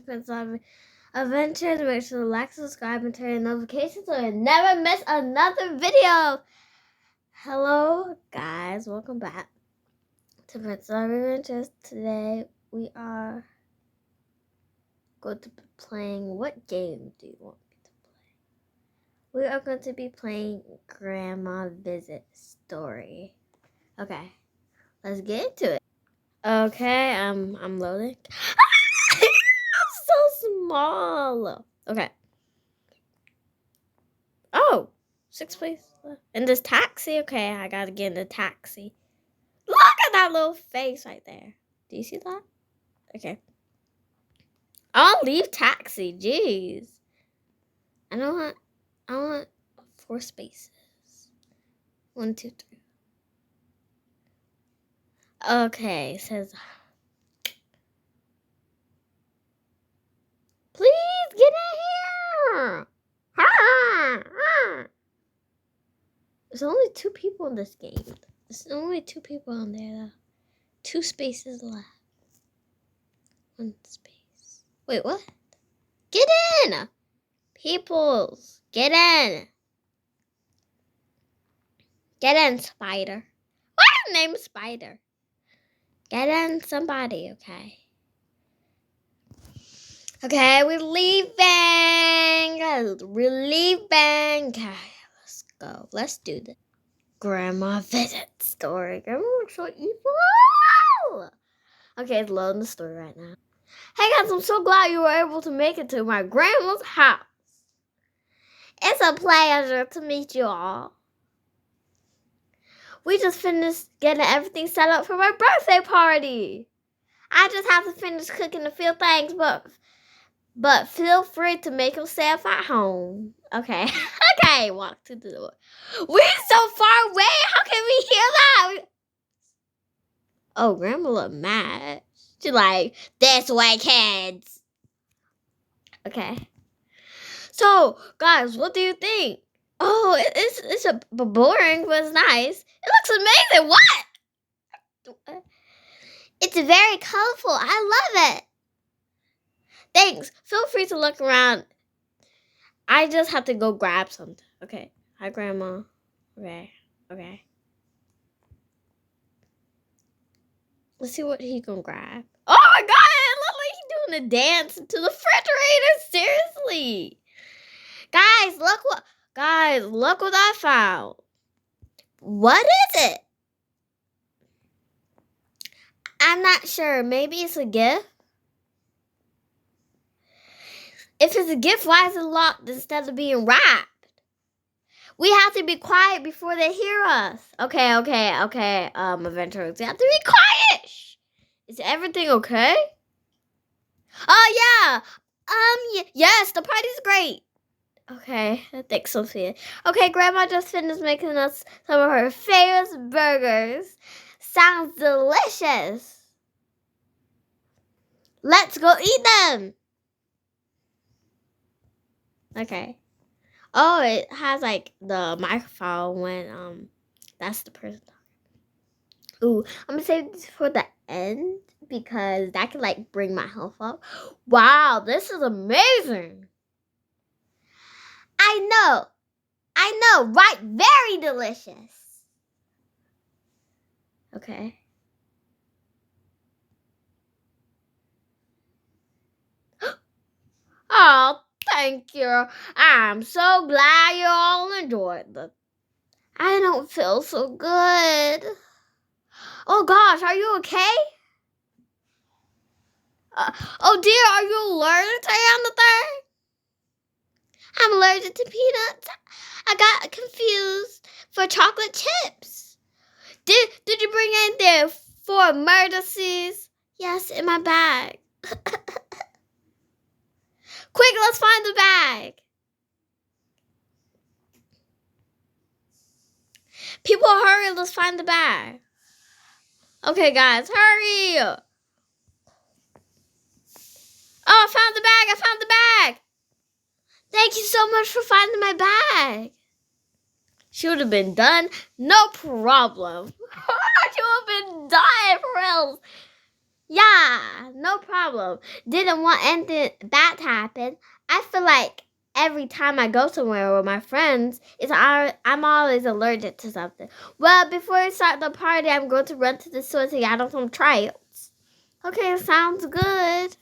Prince Adventures. Make sure to like, subscribe, and turn on notifications so you never miss another video. Hello, guys. Welcome back to Prince Adventures. Today we are going to be playing. What game do you want me to play? We are going to be playing Grandma Visit Story. Okay, let's get into it. Okay, I'm loading. I'm so small. Okay. Oh, 6 places left. In this taxi? Okay, I gotta get in the taxi. Look at that little face right there. Do you see that? Okay. I'll leave taxi. Jeez. I want 4 spaces. 1, 2, 3. Okay, it says, please get in here. There's only 2 people in this game. There's only 2 people on there, though. 2 spaces left. 1 space. Wait, what? Get in! Peoples, get in. Get in, Spider. Why is your name Spider? Get in, somebody, okay? Okay, we're leaving. We're leaving. Okay, let's go. Let's do this. Grandma Visit Story. Grandma looks so evil. Okay, it's loading the story right now. Hey guys, I'm so glad you were able to make it to my grandma's house. It's a pleasure to meet you all. We just finished getting everything set up for my birthday party. I just have to finish cooking a few things, but feel free to make yourself at home. Okay. Okay, walk to the door. We're so far away. How can we hear that? Oh, Grandma look mad. She's like, this way, kids. Okay. So, guys, what do you think? Oh, it's a boring, but it's nice. It looks amazing. What? It's very colorful. I love it. Thanks. Feel free to look around. I just have to go grab something. Okay. Hi, Grandma. Okay. Let's see what he can grab. Oh my God! It looks like he's doing a dance to the refrigerator. Seriously. Guys, look what I found. What is it? I'm not sure. Maybe it's a gift. If it's a gift, why is it locked instead of being wrapped? We have to be quiet before they hear us. Okay. Adventurers, you have to be quiet. Shh. Is everything okay? Oh, yeah. Yes, the party's great. Okay, thanks, Sophia. Okay, Grandma just finished making us some of her favorite burgers. Sounds delicious. Let's go eat them. Okay. Oh, it has like the microphone when that's the person talking. Ooh, I'm gonna save this for the end because that can like bring my health up. Wow, this is amazing. I know, right? Very delicious. Okay. Oh, thank you. I'm so glad you all enjoyed this. I don't feel so good. Oh gosh, are you okay? Oh dear, are you allergic to anything? I'm allergic to peanuts. I got confused for chocolate chips. Did you bring anything for emergencies? Yes, in my bag. Quick, let's find the bag. People, hurry, let's find the bag. Okay, guys, hurry. Oh, I found the bag. Thank you so much for finding my bag. She would have been done, no problem. She would have been done for real. Yeah, no problem. Didn't want anything bad to happen. I feel like every time I go somewhere with my friends, I'm always allergic to something. Well, before we start the party, I'm going to run to the store to get some trials. Okay, sounds good.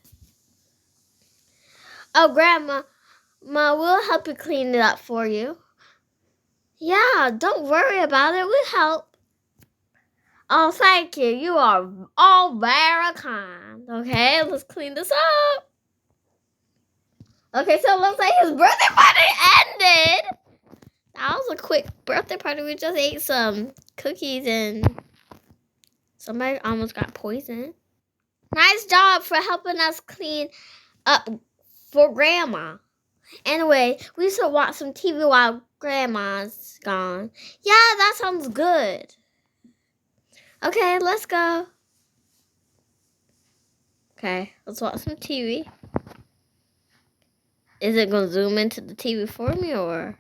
Oh, Grandma, we'll help you clean it up for you. Yeah, don't worry about it. We'll help. Oh, thank you. You are all very kind. Okay, let's clean this up. Okay, so it looks like his birthday party ended. That was a quick birthday party. We just ate some cookies and somebody almost got poisoned. Nice job for helping us clean up for Grandma. Anyway, we should watch some TV while Grandma's gone. Yeah, that sounds good. Okay, let's go. Okay, let's watch some TV. Is it going to zoom into the TV for me or?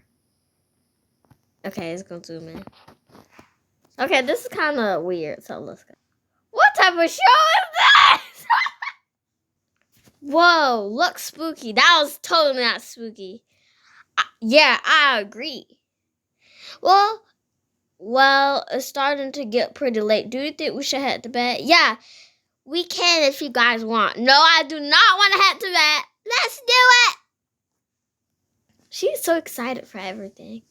Okay, it's going to zoom in. Okay, this is kind of weird, so let's go. What type of show is this? Whoa, looks spooky. That was totally not spooky. Yeah, I agree. Well, it's starting to get pretty late. Do you think we should head to bed? Yeah, we can if you guys want. No, I do not want to head to bed. Let's do it. She's so excited for everything.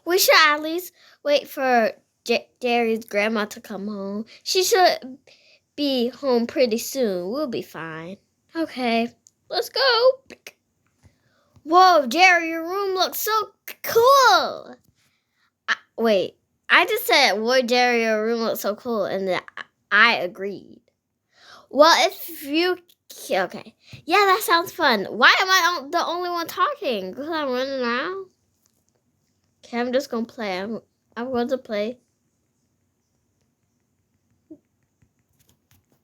We should at least wait for Jerry's grandma to come home. She should be home pretty soon. We'll be fine. Okay, let's go. Whoa, Jerry, your room looks so cool. Wait, I just said, whoa, Jerry, your room looks so cool, and I agreed. Well, if you... Okay. Yeah, that sounds fun. Why am I the only one talking? Because I'm running around? Okay, I'm just going to play. I'm going to play.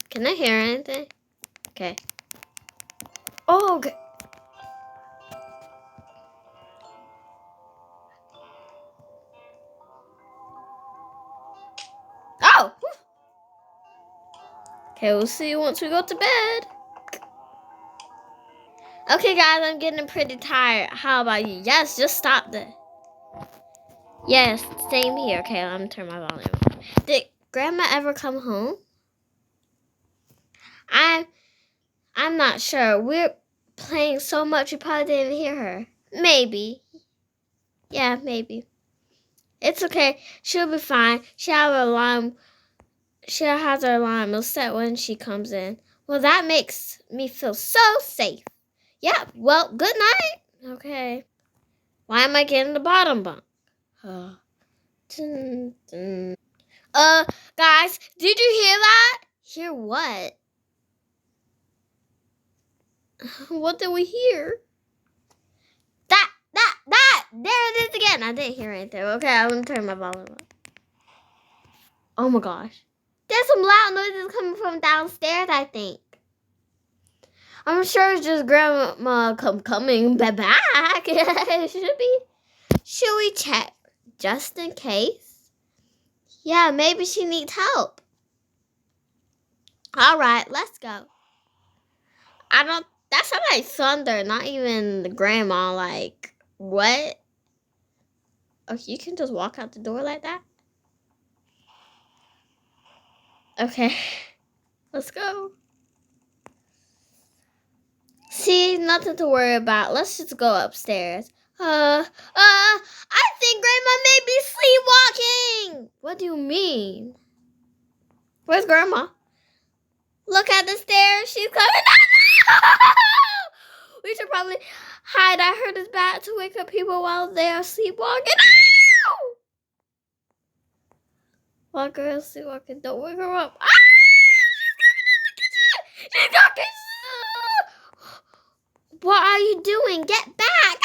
Can I hear anything? Okay. Oh, okay. Oh! Okay, we'll see you once we go to bed. Okay, guys, I'm getting pretty tired. How about you? Yes, just stop this. Yes, same here. Okay, let me turn my volume up. Did Grandma ever come home? I'm not sure. We're playing so much we probably didn't hear her. Maybe. Yeah, maybe. It's okay. She'll be fine. She has her alarm. She has her alarm. It'll set when she comes in. Well, that makes me feel so safe. Yeah, well, good night. Okay. Why am I getting the bottom bunk? Guys, did you hear that? Hear what? What did we hear? That! There it is again. I didn't hear anything. Okay, I'm gonna turn my volume up. Oh my gosh. There's some loud noises coming from downstairs, I think. I'm sure it's just Grandma coming back. It should be. Should we check? Just in case? Yeah, maybe she needs help. Alright, let's go. That sounds like thunder, not even the grandma. Like, what? Oh, you can just walk out the door like that? Okay, let's go. See, nothing to worry about. Let's just go upstairs. I think Grandma may be sleepwalking. What do you mean? Where's Grandma? Look at the stairs. She's coming down. We should probably hide. I heard it's bad to wake up people while they are sleepwalking. While girls sleepwalking, don't wake her up. She's coming in the kitchen. What are you doing? Get back.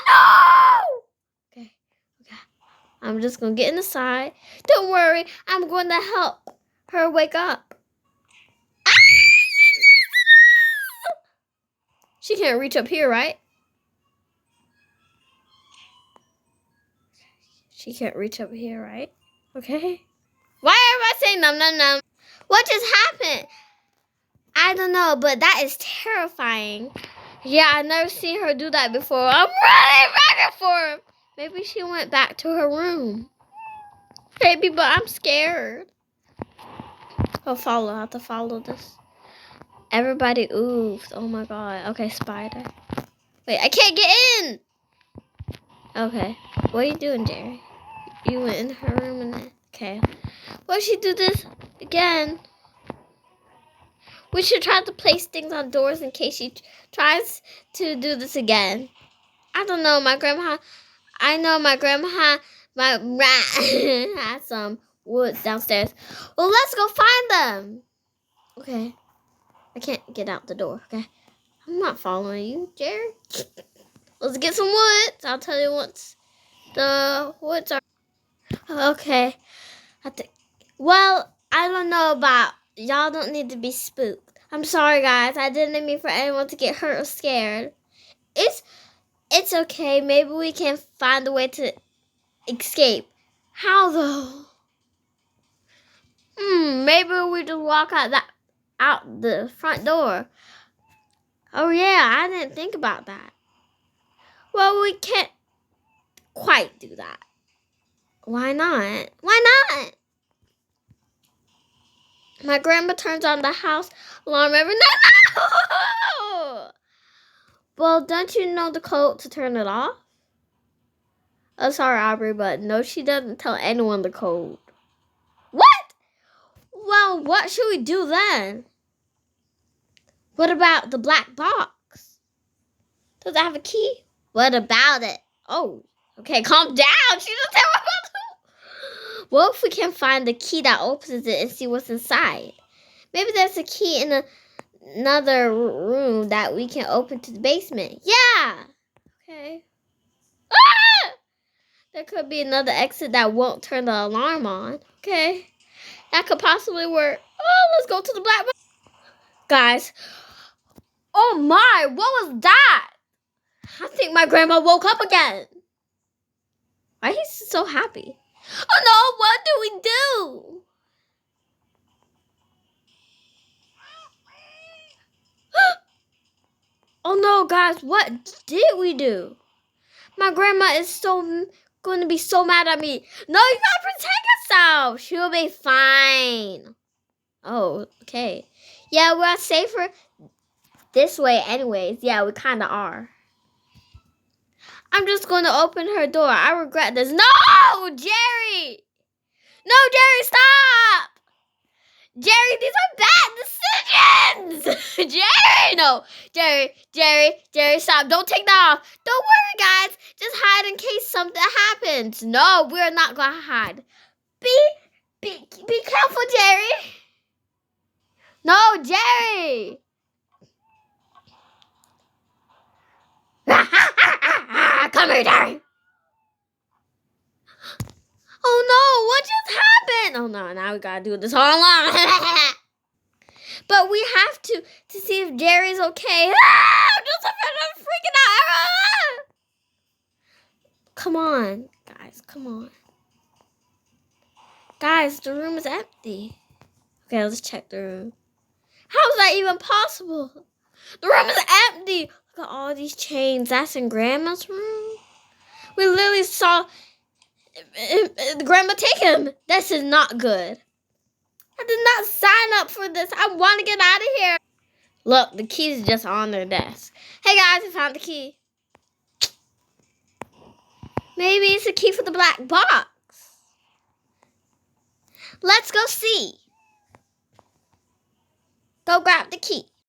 No! Okay. I'm just going to get in the side. Don't worry. I'm going to help her wake up. She can't reach up here, right? She can't reach up here, right? Okay. Why am I saying num num num? What just happened? I don't know, but that is terrifying. Yeah, I've never seen her do that before. I'm running for her. Maybe she went back to her room. Maybe, but I'm scared. I have to follow this. Everybody oofed. Oh my god. Okay, spider. Wait, I can't get in. Okay. What are you doing, Jerry? You went in her room and then... Okay. Why she do this again? We should try to place things on doors in case she tries to do this again. I don't know. My rat has some woods downstairs. Well, let's go find them. Okay. I can't get out the door. Okay. I'm not following you, Jerry. Let's get some woods. I'll tell you once the woods are. Okay. Well, I don't know about y'all. Don't need to be spooked. I'm sorry, guys. I didn't mean for anyone to get hurt or scared. It's okay. Maybe we can find a way to escape. How though? Maybe we just walk out the front door. Oh yeah, I didn't think about that. Well, we can't quite do that. Why not? Why not? My grandma turns on the house alarm every night. No! Well, don't you know the code to turn it off? Oh, sorry, Aubrey, but no, she doesn't tell anyone the code. What? Well, what should we do then? What about the black box? Does it have a key? What about it? Oh, okay, calm down. She doesn't tell what about it. What if we can find the key that opens it and see what's inside? Maybe there's a key in another room that we can open to the basement. Yeah. Okay. Ah! There could be another exit that won't turn the alarm on. Okay. That could possibly work. Oh, let's go to the black box. Guys. Oh my, what was that? I think my grandma woke up again. Why is he so happy? Oh no, what do we do? Oh no, guys, what did we do? My grandma is going to be so mad at me. No, you gotta protect yourself. She'll be fine. Oh, okay. Yeah, we're safer this way anyways. Yeah, we kind of are. I'm just going to open her door. I regret this. No, Jerry. No, Jerry, stop. Jerry, these are bad decisions. Jerry, no. Jerry, stop. Don't take that off. Don't worry, guys. Just hide in case something happens. No, we're not going to hide. Be careful, Jerry. No, Jerry. Come here, Jerry. Oh no, what just happened? Oh no, now we gotta do this all along. But we have to see if Jerry's okay. I'm just freaking out. Come on, guys, come on. Guys, the room is empty. Okay, let's check the room. How is that even possible? The room is empty. Look at all these chains. That's in Grandma's room. We literally saw Grandma take him. This is not good. I did not sign up for this. I want to get out of here. Look, the key is just on their desk. Hey guys, I found the key. Maybe it's a key for the black box. Let's go see. Go grab the key.